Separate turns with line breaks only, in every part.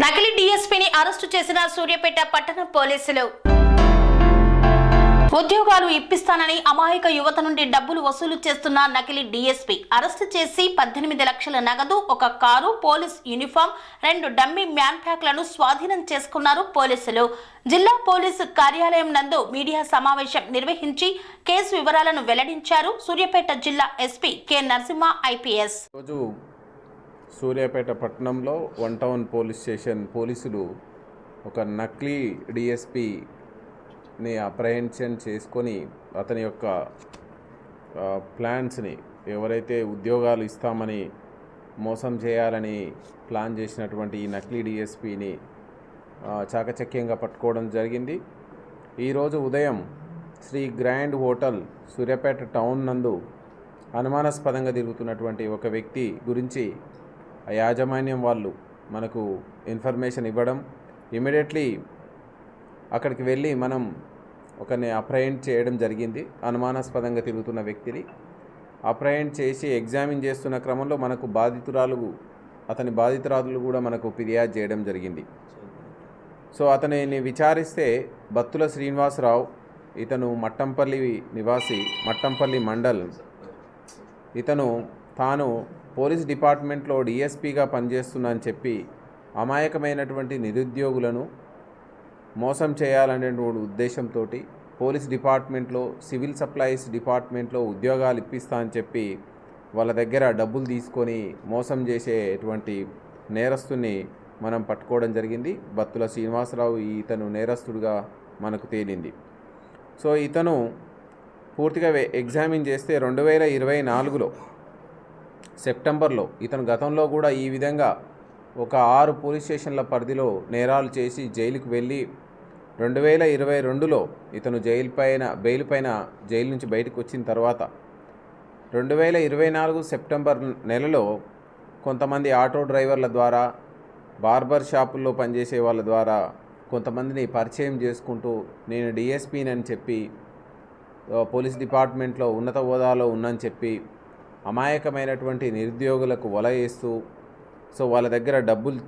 నకిలీ డీఎస్పీని అరెస్టు చేసిన సూర్యాపేట పట్టణ పోలీసులు. ఉద్యోగాలు ఇప్పిస్తానని అమాయక యువత నుండి డబ్బులు వసూలు చేస్తున్న నకిలీ డీఎస్పీ అరెస్టు చేసి 18 లక్షల నగదు, ఒక car, police uniform, 2 dummy man ప్యాక్లను స్వాధీనం చేసుకున్నారు పోలీసులు. జిల్లా పోలీసు కార్యాలయం నందు మీడియా సమావేశం నిర్వహించి కేసు వివరాలను వెల్లడించారు సూర్యాపేట జిల్లా SP K Narasimha IPS.
Suryapet పట్టణంలో 1 టౌన్ పోలీస్ స్టేషన్ పోలీసులు ఒక నకిలీ డిఎస్పీని అప్రహెన్షన్ చేసుకొని అతని యొక్క ప్లాన్స్ని, ఎవరైతే ఉద్యోగాలు ఇస్తామని మోసం చేయాలని ప్లాన్ చేసినటువంటి ఈ నకిలీ డిఎస్పీని చాకచక్యంగా పట్టుకోవడం జరిగింది. ఈరోజు ఉదయం Shri grand hotel Suryapet town నందు అనుమానాస్పదంగా తిరుగుతున్నటువంటి ఒక వ్యక్తి గురించి యాజమాన్యం వాళ్ళు మనకు ఇన్ఫర్మేషన్ ఇవ్వడం, ఇమీడియట్లీ అక్కడికి వెళ్ళి మనం ఒకరిని అప్రహెండ్ చేయడం జరిగింది. అనుమానాస్పదంగా తిరుగుతున్న వ్యక్తిని అప్రహెండ్ చేసి ఎగ్జామిన్ చేస్తున్న క్రమంలో మనకు అతని బాధితురాలు కూడా మనకు ఫిర్యాదు చేయడం జరిగింది. సో అతనిని విచారిస్తే బత్తుల శ్రీనివాసరావు, ఇతను మట్టంపల్లి నివాసి, మట్టంపల్లి మండల్. ఇతను తాను పోలీస్ డిపార్ట్మెంట్లో డిఎస్పీగా పనిచేస్తున్నా అని చెప్పి అమాయకమైనటువంటి నిరుద్యోగులను మోసం చేయాలనేటువంటి ఉద్దేశంతో పోలీస్ డిపార్ట్మెంట్లో, సివిల్ సప్లైస్ డిపార్ట్మెంట్లో ఉద్యోగాలు ఇప్పిస్తా అని చెప్పి వాళ్ళ దగ్గర డబ్బులు తీసుకొని మోసం చేసేటువంటి నేరస్తుని మనం పట్టుకోవడం జరిగింది. బత్తుల శ్రీనివాసరావు ఇతను నేరస్తుడిగా మనకు తేలింది. సో ఇతను పూర్తిగా ఎగ్జామిన్ చేస్తే 2024లో సెప్టెంబర్లో ఇతను గతంలో కూడా ఈ విధంగా ఒక 6 పోలీస్ స్టేషన్ల పరిధిలో నేరాలు చేసి జైలుకు వెళ్ళి 2022లో ఇతను బెయిల్ పైన జైలు నుంచి బయటకు వచ్చిన తర్వాత 2024 సెప్టెంబర్ నెలలో కొంతమంది ఆటో డ్రైవర్ల ద్వారా, బార్బర్ షాపుల్లో పనిచేసే వాళ్ళ ద్వారా కొంతమందిని పరిచయం చేసుకుంటూ నేను డిఎస్పీని అని చెప్పి పోలీస్ డిపార్ట్మెంట్లో ఉన్నత హోదాలో ఉన్నని చెప్పి అమాయకమైనటువంటి నిరుద్యోగులకు వల వేస్తూ, సో వాళ్ళ దగ్గర డబ్బులు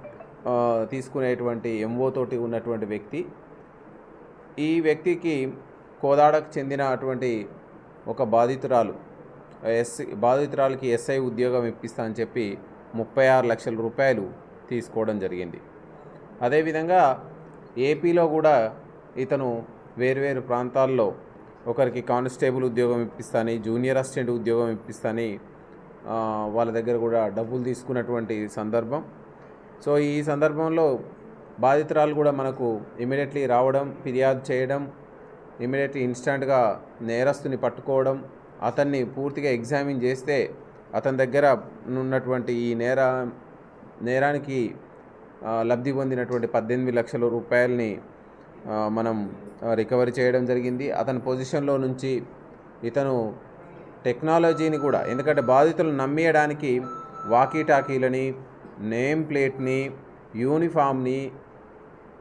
తీసుకునేటువంటి ఎంఓ తోటి ఉన్నటువంటి వ్యక్తి. ఈ వ్యక్తికి కోదాడకు చెందినటువంటి ఒక బాధితురాలకి ఎస్ఐ ఉద్యోగం ఇప్పిస్తా అని చెప్పి 36 లక్షల రూపాయలు తీసుకోవడం జరిగింది. అదేవిధంగా ఏపీలో కూడా ఇతను వేర్వేరు ప్రాంతాల్లో ఒకరికి కానిస్టేబుల్ ఉద్యోగం ఇప్పిస్తాని, జూనియర్ అసిస్టెంట్ ఉద్యోగం ఇప్పిస్తాని వాళ్ళ దగ్గర కూడా డబ్బులు తీసుకున్నటువంటి సందర్భం. సో ఈ సందర్భంలో బాధితురాలు కూడా మనకు ఇమీడియట్లీ రావడం, ఫిర్యాదు చేయడం, ఇమీడియట్లీ ఇన్స్టంట్గా నేరస్తుని పట్టుకోవడం, అతన్ని పూర్తిగా ఎగ్జామిన్ చేస్తే అతని దగ్గర ఉన్నటువంటి ఈ నేరానికి లబ్ధి పొందినటువంటి 18 లక్షల రూపాయలని మనం రికవరీ చేయడం జరిగింది. అతని పొజిషన్లో నుంచి ఇతను టెక్నాలజీని కూడా, ఎందుకంటే బాధితులను నమ్మేయడానికి వాకీటాకీలని, నేమ్ ప్లేట్ని, యూనిఫామ్ని,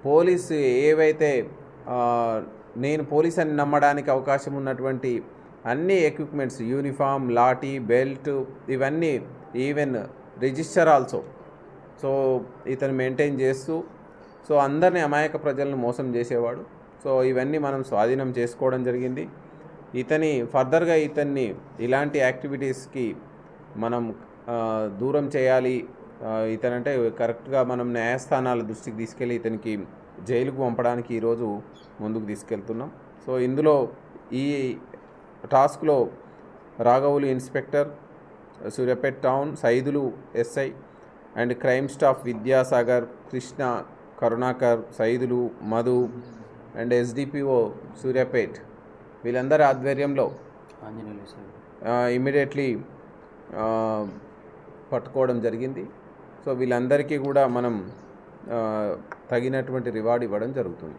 పోలీసు ఏవైతే నేను పోలీస్ అని నమ్మడానికి అవకాశం ఉన్నటువంటి అన్ని ఎక్విప్మెంట్స్, యూనిఫామ్, లాఠీ, బెల్ట్, ఇవన్నీ, ఈవెన్ రిజిస్టర్ ఆల్సో, సో ఇతను మెయింటైన్ చేస్తూ సో అందరినీ అమాయక ప్రజలను మోసం చేసేవాడు. సో ఇవన్నీ మనం స్వాధీనం చేసుకోవడం జరిగింది. ఫర్దర్గా ఇతన్ని ఇలాంటి యాక్టివిటీస్కి మనం దూరం చేయాలి. ఇతనంటే కరెక్ట్గా మనం న్యాయస్థానాల దృష్టికి తీసుకెళ్ళి ఇతనికి జైలుకు పంపడానికి ఈరోజు ముందుకు తీసుకెళ్తున్నాం. సో ఇందులో ఈ టాస్క్లో రాఘవులు inspector, Suryapet town Saidulu SI and crime staff Vidyasagar, Krishna, Karunakar, Saidulu, Madhu and SDPO Suryapet, వీళ్ళందరి ఆధ్వర్యంలో ఇమ్మీడియట్లీ పట్టుకోవడం జరిగింది. సో వీళ్ళందరికీ కూడా మనం తగినటువంటి రివార్డ్ ఇవ్వడం జరుగుతుంది.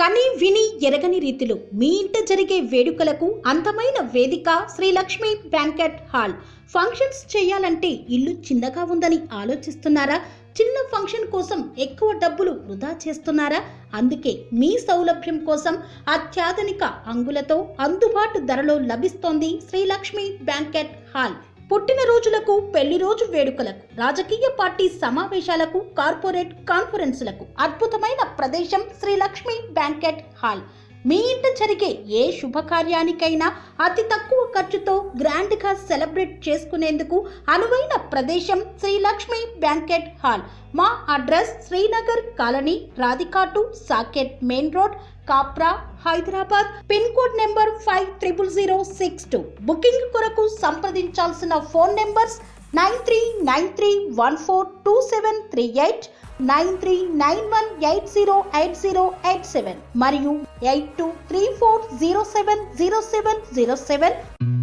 కని విని ఎరగని రీతిలో మీ ఇంట జరిగే వేడుకలకు అందమైన వేదిక Sri Lakshmi banquet hall. Functions చేయాలంటే ఇల్లు చిన్నగా ఉందని ఆలోచిస్తున్నారా? చిన్న ఫంక్షన్ కోసం ఎక్కువ డబ్బులు వృధా చేస్తున్నారా? అందుకే మీ సౌలభ్యం కోసం అత్యాధునిక అంగులతో అందుబాటు ధరలో లభిస్తోంది శ్రీ లక్ష్మి బ్యాంకెట్ హాల్. పుట్టినరోజులకు, పెళ్లి రోజు వేడుకలకు, రాజకీయ పార్టీ సమావేశాలకు, కార్పొరేట్ కాన్ఫరెన్సులకు అద్భుతమైన ప్రదేశం శ్రీ లక్ష్మి బ్యాంకెట్ హాల్. మీ ఇంట జరిగే ఏ శుభకార్యానికైనా అతి తక్కువ ఖర్చుతో గ్రాండ్గా సెలబ్రేట్ చేసుకునేందుకు అనువైన ప్రదేశం శ్రీ లక్ష్మి బ్యాంకెట్ హాల్. మా అడ్రస్ శ్రీనగర్ కాలనీ, రాధికాటు, Saket main road, Kapra, Hyderabad. Pin code number 500062. Booking కొరకు సంప్రదించాల్సిన ఫోన్ నెంబర్స్ 9393142738, 9391808087 మరియు 8234070707.